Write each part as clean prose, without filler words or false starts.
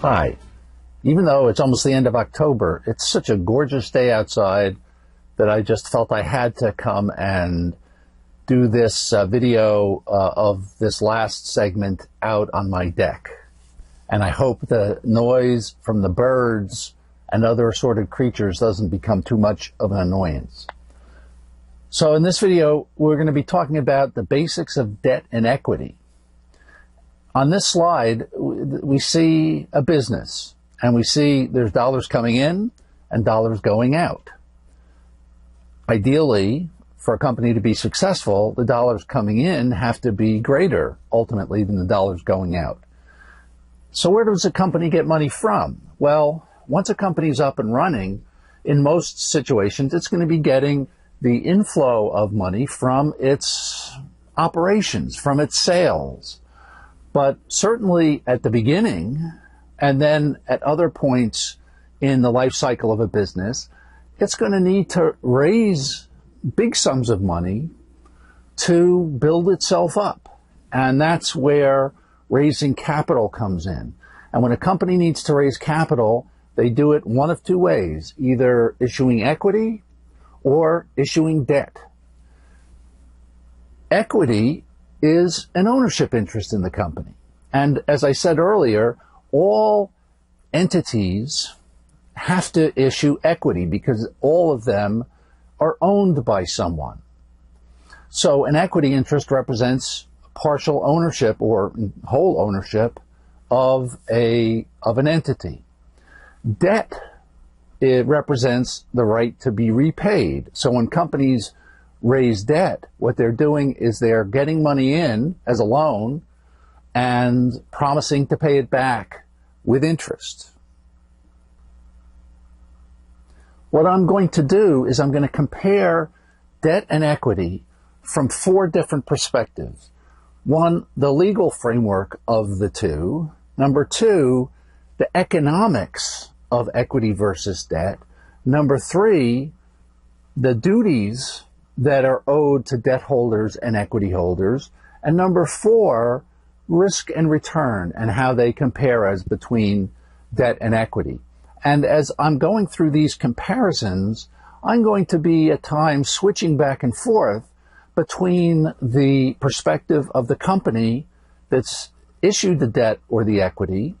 Hi. Even though it's almost the end of October, it's such a gorgeous day outside that I just felt I had to come and do this video of this last segment out on my deck. And I hope the noise from the birds and other assorted creatures doesn't become too much of an annoyance. So in this video, we're going to be talking about the basics of debt and equity. On this slide, we see a business, and we see there's dollars coming in and dollars going out. Ideally, for a company to be successful, the dollars coming in have to be greater, ultimately, than the dollars going out. So where does a company get money from? Well, once a company's up and running, in most situations, it's going to be getting the inflow of money from its operations, from its sales. But certainly at the beginning, and then at other points in the life cycle of a business, it's going to need to raise big sums of money to build itself up. And that's where raising capital comes in. And when a company needs to raise capital, they do it one of two ways, either issuing equity or issuing debt. Equity is an ownership interest in the company. And as I said earlier, all entities have to issue equity because all of them are owned by someone. So an equity interest represents partial ownership or whole ownership of an entity. Debt, it represents the right to be repaid. So when companies raise debt, what they're doing is they're getting money in as a loan and promising to pay it back with interest. What I'm going to do is I'm going to compare debt and equity from four different perspectives. One, the legal framework of the two. Number two, the economics of equity versus debt. Number three, the duties that are owed to debt holders and equity holders. And number four, risk and return and how they compare as between debt and equity. And as I'm going through these comparisons, I'm going to be at times switching back and forth between the perspective of the company that's issued the debt or the equity,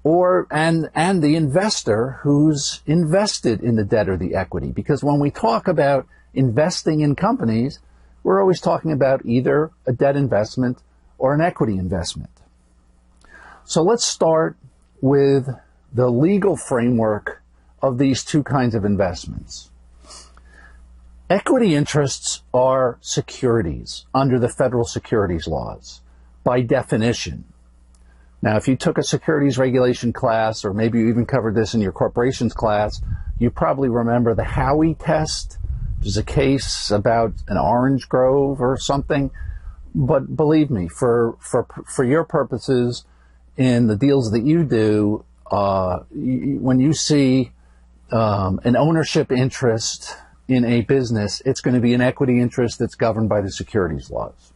and the investor who's invested in the debt or the equity. Because when we talk about investing in companies, we're always talking about either a debt investment or an equity investment. So let's start with the legal framework of these two kinds of investments. Equity interests are securities under the federal securities laws, by definition. Now, if you took a securities regulation class, or maybe you even covered this in your corporations class, you probably remember the Howey test, which is a case about an orange grove or something. But believe me, for your purposes, in the deals that you do, when you see an ownership interest in a business, it's going to be an equity interest that's governed by the securities laws.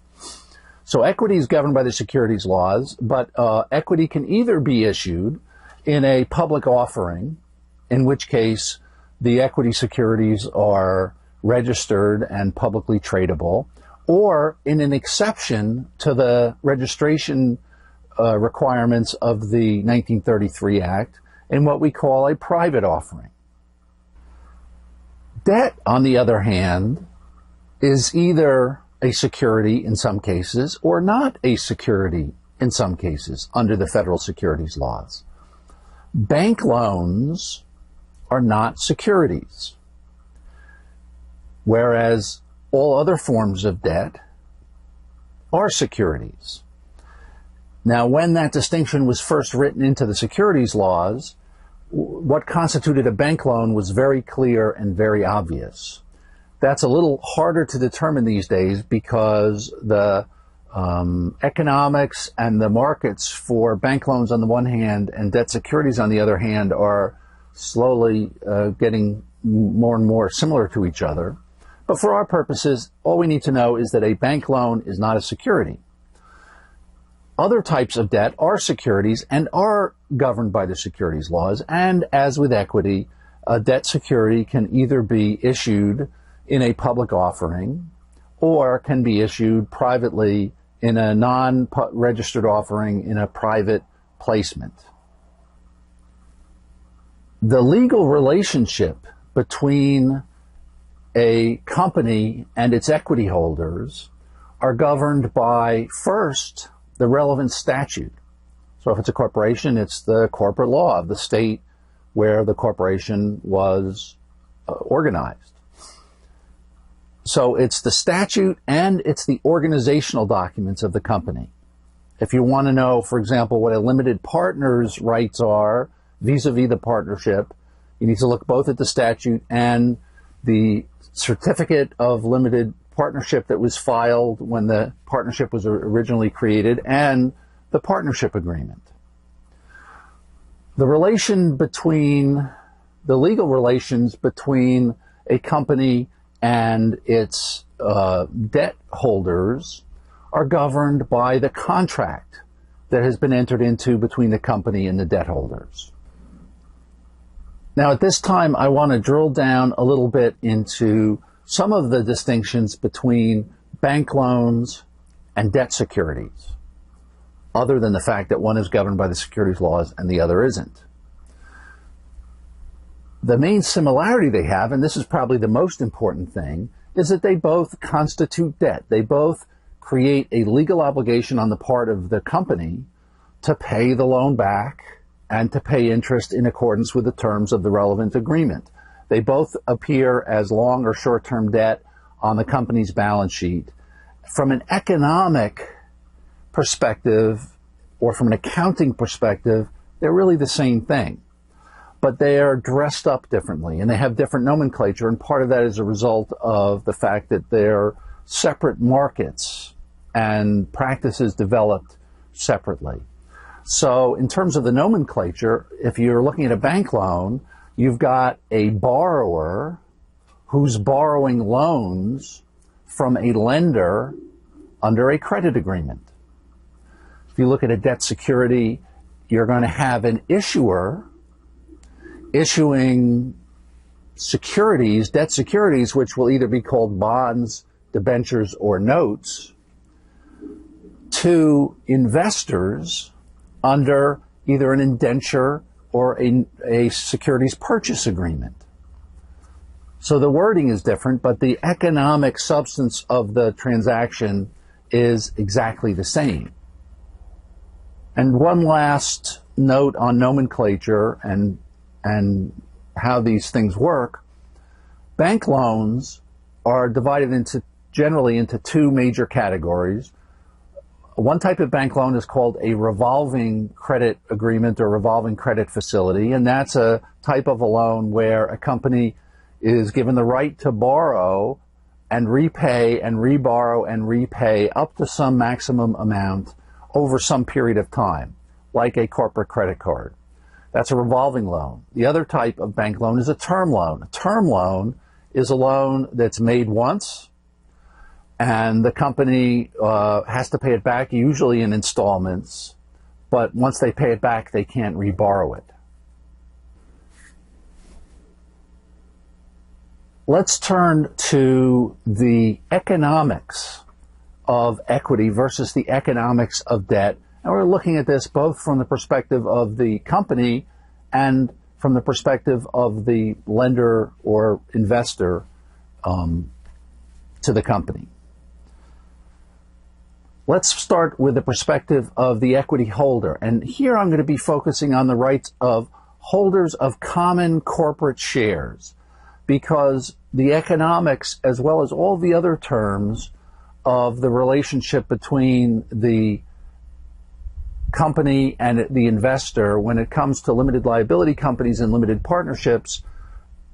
So equity is governed by the securities laws, but equity can either be issued in a public offering, in which case the equity securities are registered and publicly tradable, or in an exception to the registration requirements of the 1933 Act in what we call a private offering. Debt, on the other hand, is either a security in some cases or not a security in some cases under the federal securities laws. Bank loans are not securities, whereas all other forms of debt are securities. Now, when that distinction was first written into the securities laws, what constituted a bank loan was very clear and very obvious. That's a little harder to determine these days because the economics and the markets for bank loans on the one hand and debt securities on the other hand are slowly getting more and more similar to each other. But for our purposes, all we need to know is that a bank loan is not a security. Other types of debt are securities and are governed by the securities laws. And as with equity, a debt security can either be issued in a public offering or can be issued privately in a non-registered offering in a private placement. The legal relationship between a company and its equity holders are governed by, first, the relevant statute. So if it's a corporation, it's the corporate law of the state where the corporation was organized. So it's the statute and it's the organizational documents of the company. If you want to know, for example, what a limited partner's rights are vis-a-vis the partnership, you need to look both at the statute and the certificate of limited partnership that was filed when the partnership was originally created and the partnership agreement. The legal relations between a company and its debt holders are governed by the contract that has been entered into between the company and the debt holders. Now, at this time, I want to drill down a little bit into some of the distinctions between bank loans and debt securities, other than the fact that one is governed by the securities laws and the other isn't. The main similarity they have, and this is probably the most important thing, is that they both constitute debt. They both create a legal obligation on the part of the company to pay the loan back and to pay interest in accordance with the terms of the relevant agreement. They both appear as long or short-term debt on the company's balance sheet. From an economic perspective or from an accounting perspective, they're really the same thing. But they are dressed up differently and they have different nomenclature, and part of that is a result of the fact that they're separate markets and practices developed separately. So in terms of the nomenclature, if you're looking at a bank loan, you've got a borrower who's borrowing loans from a lender under a credit agreement. If you look at a debt security, you're going to have an issuer issuing securities, debt securities, which will either be called bonds, debentures, or notes, to investors under either an indenture or a securities purchase agreement. So the wording is different, but the economic substance of the transaction is exactly the same. And one last note on nomenclature and how these things work. Bank loans are divided generally into two major categories. One type of bank loan is called a revolving credit agreement or revolving credit facility, and that's a type of a loan where a company is given the right to borrow and repay and reborrow and repay up to some maximum amount over some period of time, like a corporate credit card. That's a revolving loan. The other type of bank loan is a term loan. A term loan is a loan that's made once, and the company has to pay it back, usually in installments, but once they pay it back, they can't reborrow it. Let's turn to the economics of equity versus the economics of debt. And we're looking at this both from the perspective of the company and from the perspective of the lender or investor to the company. Let's start with the perspective of the equity holder. And here I'm going to be focusing on the rights of holders of common corporate shares, because the economics, as well as all the other terms of the relationship between the company and the investor when it comes to limited liability companies and limited partnerships,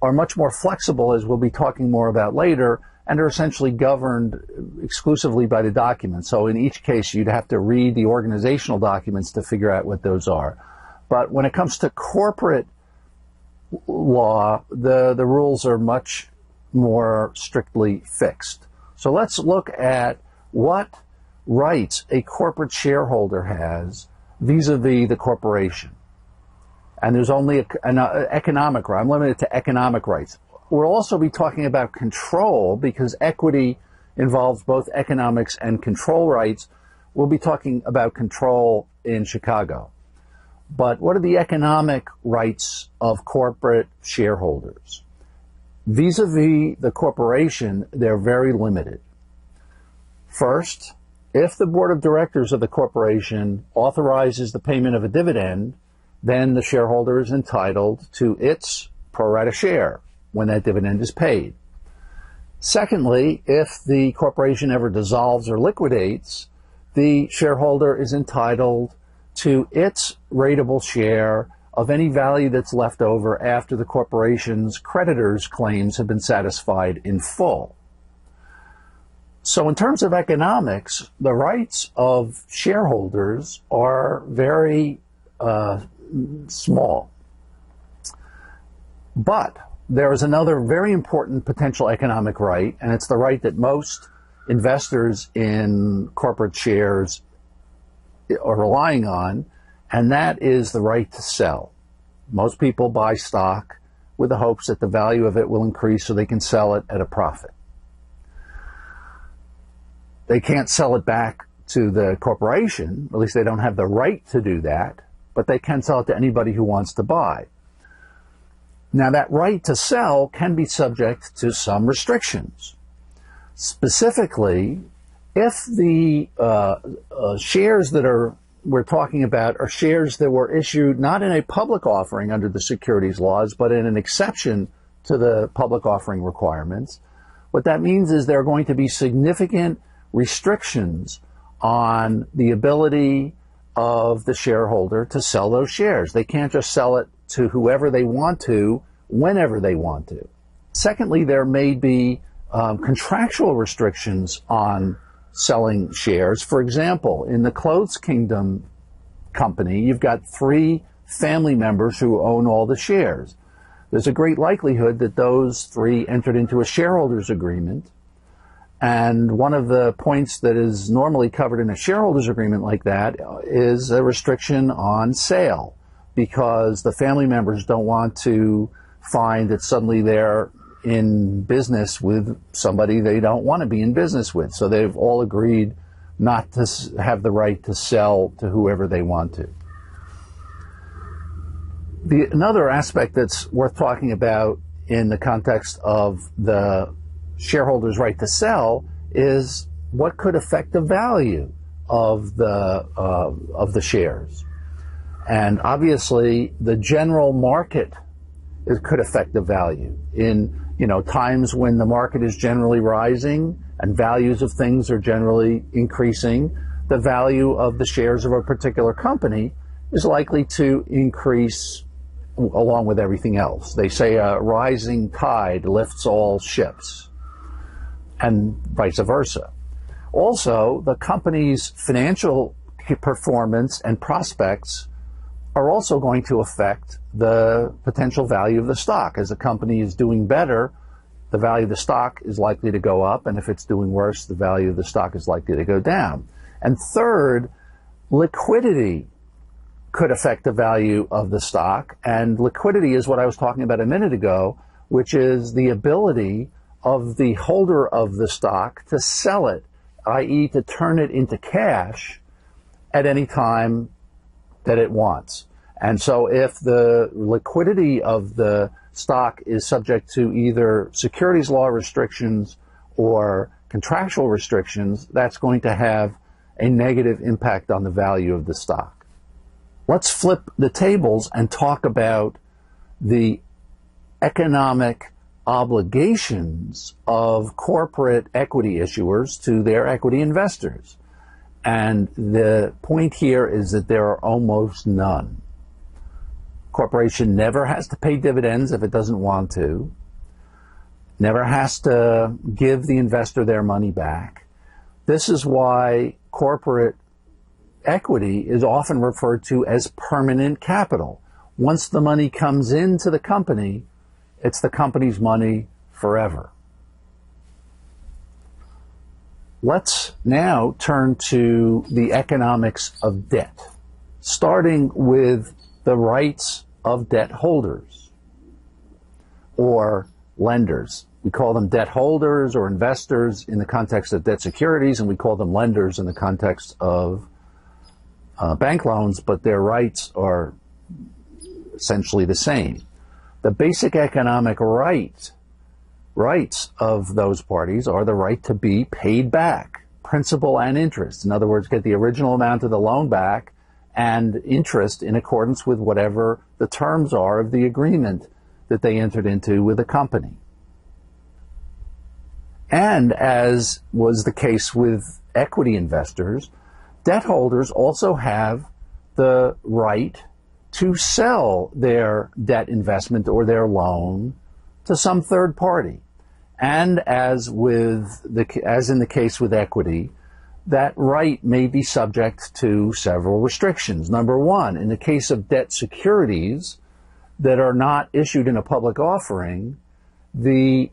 are much more flexible, as we'll be talking more about later, and are essentially governed exclusively by the documents. So in each case, you'd have to read the organizational documents to figure out what those are. But when it comes to corporate law, the rules are much more strictly fixed. So let's look at what rights a corporate shareholder has vis-a-vis the corporation. And there's only an economic right. I'm limited to economic rights. We'll also be talking about control because equity involves both economics and control rights. We'll be talking about control in Chicago. But what are the economic rights of corporate shareholders? Vis-a-vis the corporation, they're very limited. First, if the board of directors of the corporation authorizes the payment of a dividend, then the shareholder is entitled to its pro rata share when that dividend is paid. Secondly, if the corporation ever dissolves or liquidates, the shareholder is entitled to its ratable share of any value that's left over after the corporation's creditors' claims have been satisfied in full. So in terms of economics, the rights of shareholders are very small. But there is another very important potential economic right, and it's the right that most investors in corporate shares are relying on, and that is the right to sell. Most people buy stock with the hopes that the value of it will increase so they can sell it at a profit. They can't sell it back to the corporation, at least they don't have the right to do that, but they can sell it to anybody who wants to buy. Now, that right to sell can be subject to some restrictions. Specifically, if the shares that we're talking about are shares that were issued not in a public offering under the securities laws, but in an exception to the public offering requirements, what that means is there are going to be significant restrictions on the ability of the shareholder to sell those shares. They can't just sell it to whoever they want to, whenever they want to. Secondly, there may be contractual restrictions on selling shares. For example, in the Clothes Kingdom company, you've got 3 family members who own all the shares. There's a great likelihood that those 3 entered into a shareholders agreement. And one of the points that is normally covered in a shareholders agreement like that is a restriction on sale, because the family members don't want to find that suddenly they're in business with somebody they don't want to be in business with. So they've all agreed not to have the right to sell to whoever they want to. Another aspect that's worth talking about in the context of the shareholders' right to sell is what could affect the value of the shares. And obviously, the general market could affect the value. In times when the market is generally rising and values of things are generally increasing, the value of the shares of a particular company is likely to increase along with everything else. They say a rising tide lifts all ships, and vice versa. Also, the company's financial performance and prospects are also going to affect the potential value of the stock. As the company is doing better, the value of the stock is likely to go up, and if it's doing worse, the value of the stock is likely to go down. And third, liquidity could affect the value of the stock, and liquidity is what I was talking about a minute ago, which is the ability of the holder of the stock to sell it, i.e. to turn it into cash at any time that it wants. And so if the liquidity of the stock is subject to either securities law restrictions or contractual restrictions, that's going to have a negative impact on the value of the stock. Let's flip the tables and talk about the economic obligations of corporate equity issuers to their equity investors. And the point here is that there are almost none. Corporation never has to pay dividends if it doesn't want to, never has to give the investor their money back. This is why corporate equity is often referred to as permanent capital. Once the money comes into the company, it's the company's money forever. Let's now turn to the economics of debt, starting with the rights of debt holders or lenders. We call them debt holders or investors in the context of debt securities, and we call them lenders in the context of bank loans, but their rights are essentially the same. The basic economic rights of those parties are the right to be paid back, principal and interest. In other words, get the original amount of the loan back and interest in accordance with whatever the terms are of the agreement that they entered into with the company. And as was the case with equity investors, debt holders also have the right to sell their debt investment or their loan to some third party. And as in the case with equity, that right may be subject to several restrictions. Number one, in the case of debt securities that are not issued in a public offering, the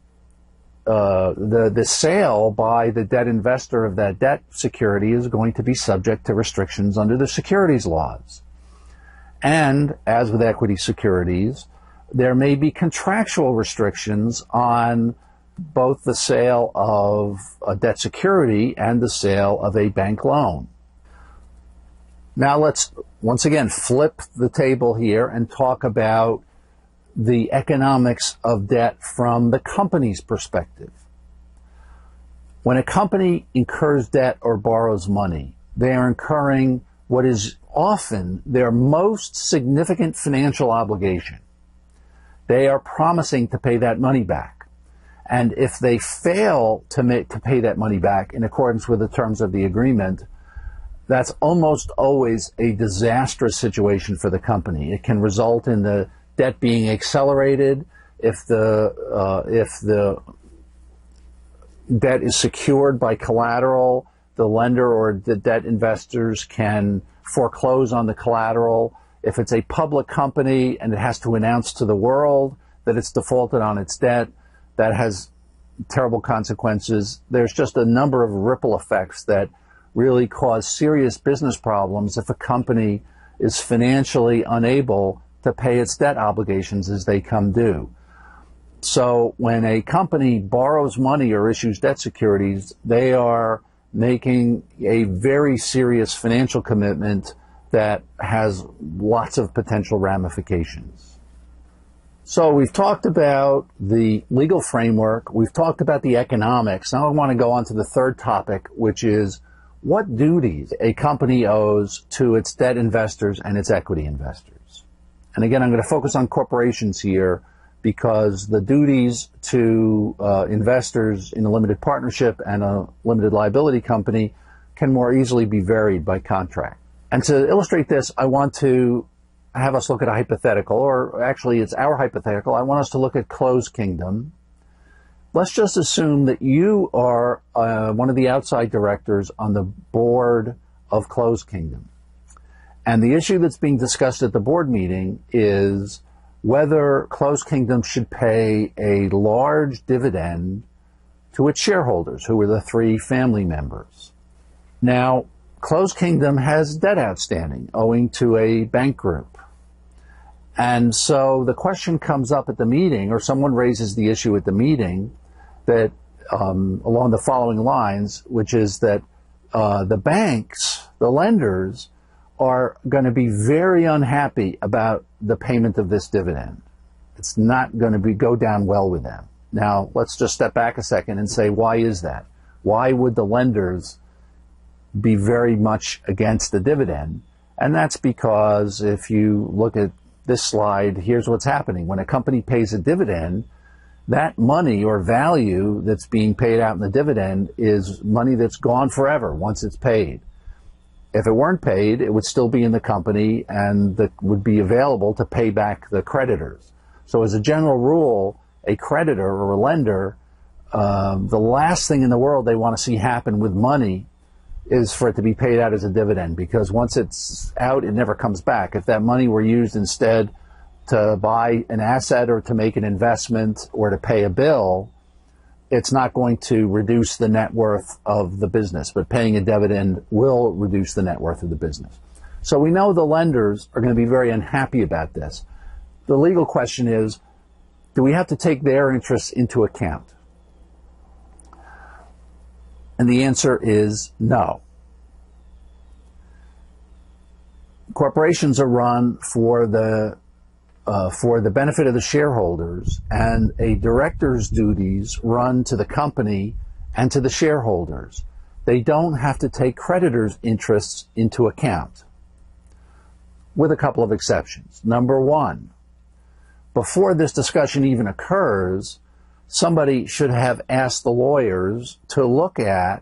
sale by the debt investor of that debt security is going to be subject to restrictions under the securities laws. And as with equity securities, there may be contractual restrictions on both the sale of a debt security and the sale of a bank loan. Now let's once again flip the table here and talk about the economics of debt from the company's perspective. When a company incurs debt or borrows money, they are incurring what is often their most significant financial obligation. They are promising to pay that money back. And if they fail to pay that money back in accordance with the terms of the agreement, that's almost always a disastrous situation for the company. It can result in the debt being accelerated. If the debt is secured by collateral, the lender or the debt investors can foreclose on the collateral. If it's a public company and it has to announce to the world that it's defaulted on its debt, that has terrible consequences. There's just a number of ripple effects that really cause serious business problems if a company is financially unable to pay its debt obligations as they come due. So when a company borrows money or issues debt securities, they are making a very serious financial commitment that has lots of potential ramifications. So we've talked about the legal framework, we've talked about the economics. Now I want to go on to the third topic, which is what duties a company owes to its debt investors and its equity investors. And again, I'm going to focus on corporations here because the duties to investors in a limited partnership and a limited liability company can more easily be varied by contract. And to illustrate this, I want to have us look at a hypothetical, or actually it's our hypothetical. I want us to look at closed kingdom. Let's just assume that you are one of the outside directors on the board of closed kingdom. And the issue that's being discussed at the board meeting is whether closed kingdom should pay a large dividend to its shareholders, who are the three family members. Now, closed kingdom has debt outstanding owing to a bank group. And so the question comes up at the meeting, or someone raises the issue at the meeting, that along the following lines, which is that the banks, the lenders, are going to be very unhappy about the payment of this dividend. It's not going to go down well with them. Now, let's just step back a second and say, why is that? Why would the lenders be very much against the dividend? And that's because if you look at this slide, here's what's happening. When a company pays a dividend, that money or value that's being paid out in the dividend is money that's gone forever once it's paid. If it weren't paid, it would still be in the company and that would be available to pay back the creditors. So as a general rule, a creditor or a lender, the last thing in the world they want to see happen with money is for it to be paid out as a dividend, because once it's out, it never comes back. If that money were used instead to buy an asset or to make an investment or to pay a bill, it's not going to reduce the net worth of the business, but paying a dividend will reduce the net worth of the business. So we know the lenders are going to be very unhappy about this. The legal question is, do we have to take their interests into account? And the answer is no. Corporations are run for the benefit of the shareholders, and a director's duties run to the company and to the shareholders. They don't have to take creditors' interests into account, with a couple of exceptions. Number one, before this discussion even occurs, somebody should have asked the lawyers to look at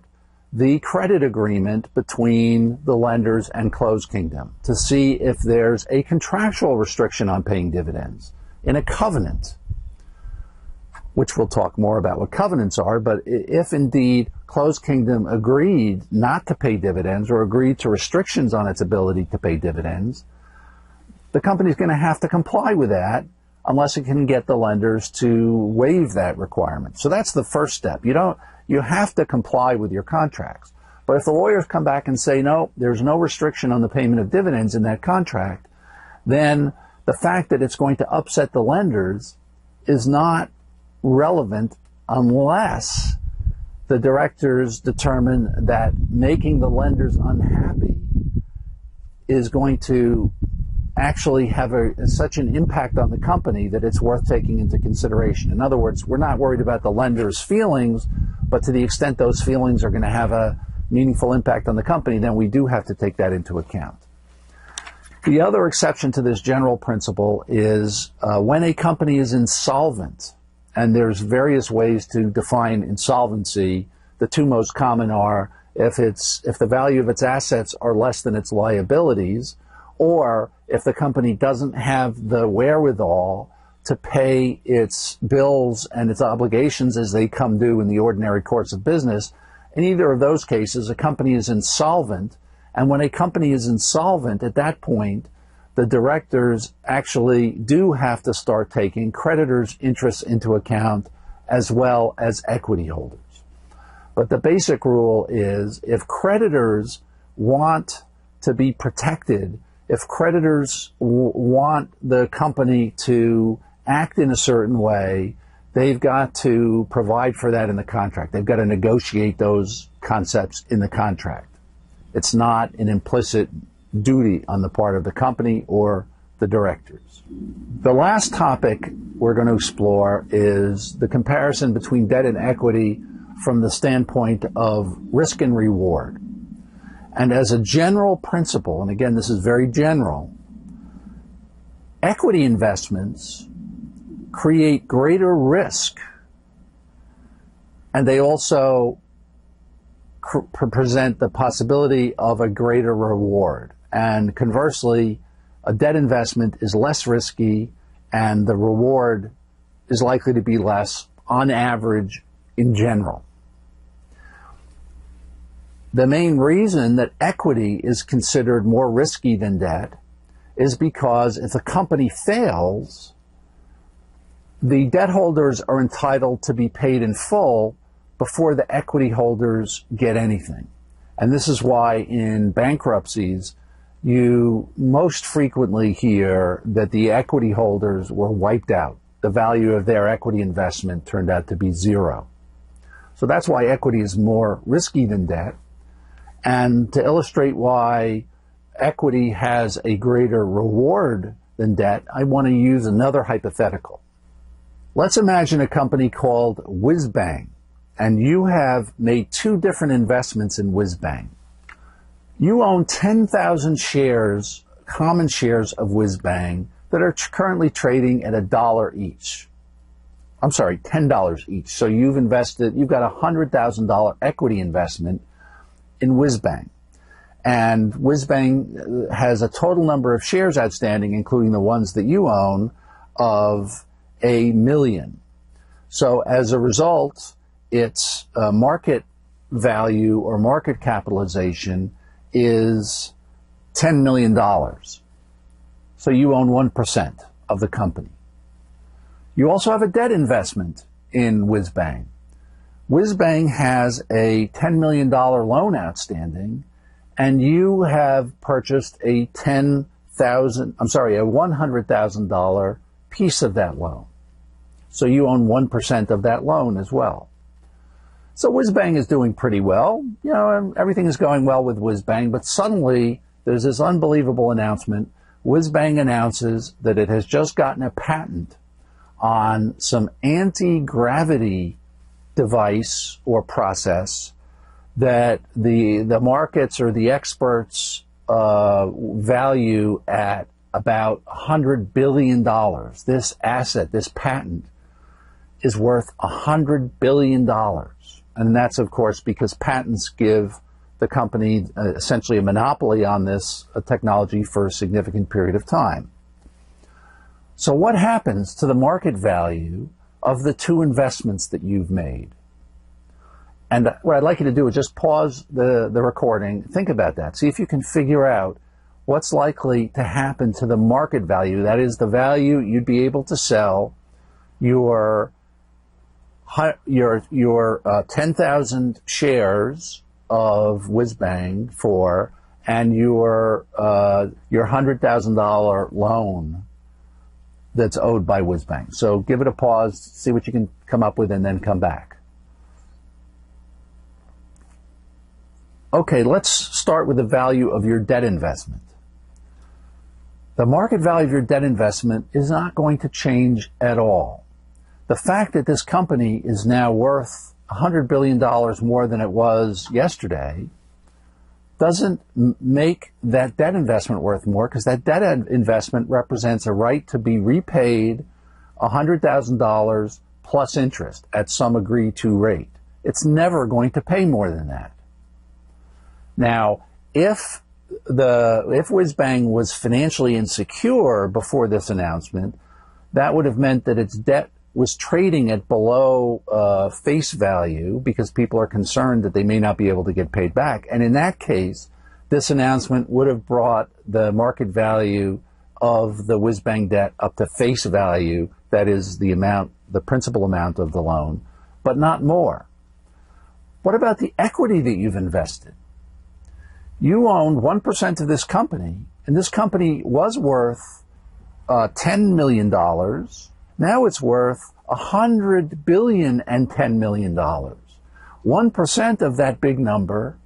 the credit agreement between the lenders and Closed Kingdom to see if there's a contractual restriction on paying dividends in a covenant, which we'll talk more about what covenants are. But if indeed Closed Kingdom agreed not to pay dividends or agreed to restrictions on its ability to pay dividends, the company's going to have to comply with that unless it can get the lenders to waive that requirement. So that's the first step. You have to comply with your contracts. But if the lawyers come back and say, no, there's no restriction on the payment of dividends in that contract, then the fact that it's going to upset the lenders is not relevant unless the directors determine that making the lenders unhappy is going to actually have such an impact on the company that it's worth taking into consideration. In other words, we're not worried about the lender's feelings, but to the extent those feelings are going to have a meaningful impact on the company, then we do have to take that into account. The other exception to this general principle is when a company is insolvent, and there's various ways to define insolvency. The two most common are if the value of its assets are less than its liabilities, or if the company doesn't have the wherewithal to pay its bills and its obligations as they come due in the ordinary course of business. In either of those cases, a company is insolvent, and when a company is insolvent, at that point, the directors actually do have to start taking creditors' interests into account as well as equity holders. But the basic rule is if creditors want to be protected, if creditors want the company to act in a certain way, they've got to provide for that in the contract. They've got to negotiate those concepts in the contract. It's not an implicit duty on the part of the company or the directors. The last topic we're going to explore is the comparison between debt and equity from the standpoint of risk and reward. And as a general principle, and again, this is very general, equity investments create greater risk, and they also present the possibility of a greater reward. And conversely, a debt investment is less risky, and the reward is likely to be less on average in general. The main reason that equity is considered more risky than debt is because if a company fails, the debt holders are entitled to be paid in full before the equity holders get anything. And this is why in bankruptcies, you most frequently hear that the equity holders were wiped out. The value of their equity investment turned out to be zero. So that's why equity is more risky than debt. And to illustrate why equity has a greater reward than debt, I want to use another hypothetical. Let's imagine a company called Whizbang, and you have made two different investments in Whizbang. You own 10,000 shares, common shares of Whizbang that are currently trading at $1 each. I'm sorry, $10 each. So you've got a $100,000 equity investment in Whizbang. And Whizbang has a total number of shares outstanding, including the ones that you own, of 1 million. So as a result, its market value or market capitalization is $10 million. So you own 1% of the company. You also have a debt investment in Whizbang. Whizbang has a $10 million loan outstanding, and you have purchased a $100,000 piece of that loan. So you own 1% of that loan as well. So Whizbang is doing pretty well. You know, everything is going well with Whizbang, but suddenly there's this unbelievable announcement. Whizbang announces that it has just gotten a patent on some anti-gravity device or process that the markets or the experts value at about $100 billion. This asset, this patent, is worth $100 billion. And that's, of course, because patents give the company essentially a monopoly on this technology for a significant period of time. So what happens to the market value of the two investments that you've made? And what I'd like you to do is just pause the recording, think about that, see if you can figure out what's likely to happen to the market value, that is the value you'd be able to sell your 10,000 shares of Whizbang for, and your $100,000 loan that's owed by Whizbang. So give it a pause, see what you can come up with, and then come back. Okay, let's start with the value of your debt investment. The market value of your debt investment is not going to change at all. The fact that this company is now worth $100 billion more than it was yesterday doesn't make that debt investment worth more, because that debt investment represents a right to be repaid $100,000 plus interest at some agreed to rate. It's never going to pay more than that. Now, if Whizbang was financially insecure before this announcement, that would have meant that its debt was trading at below face value because people are concerned that they may not be able to get paid back. And in that case, this announcement would have brought the market value of the Whizbang debt up to face value, that is the amount, the principal amount of the loan, but not more. What about the equity that you've invested? You owned 1% of this company, and this company was worth $10 million. Now it's worth $100 billion and $10 million. 1% of that big number,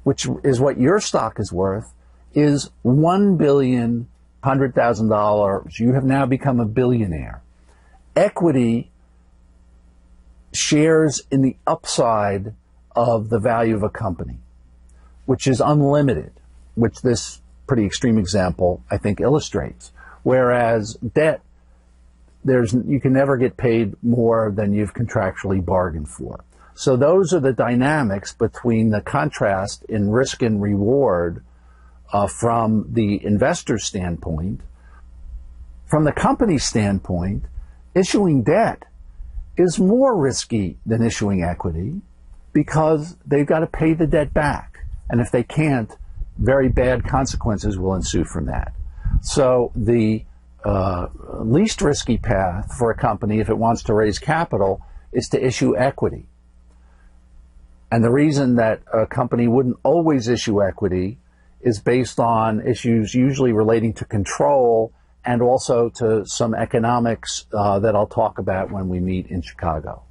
which is what your stock is worth, is $1,100,000. You have now become a billionaire. Equity shares in the upside of the value of a company, which is unlimited, which this pretty extreme example, I think, illustrates. Whereas debt, you can never get paid more than you've contractually bargained for. So those are the dynamics between the contrast in risk and reward from the investor's standpoint. From the company's standpoint, issuing debt is more risky than issuing equity because they've got to pay the debt back. And if they can't, very bad consequences will ensue from that. So the least risky path for a company, if it wants to raise capital, is to issue equity. And the reason that a company wouldn't always issue equity is based on issues usually relating to control and also to some economics that I'll talk about when we meet in Chicago.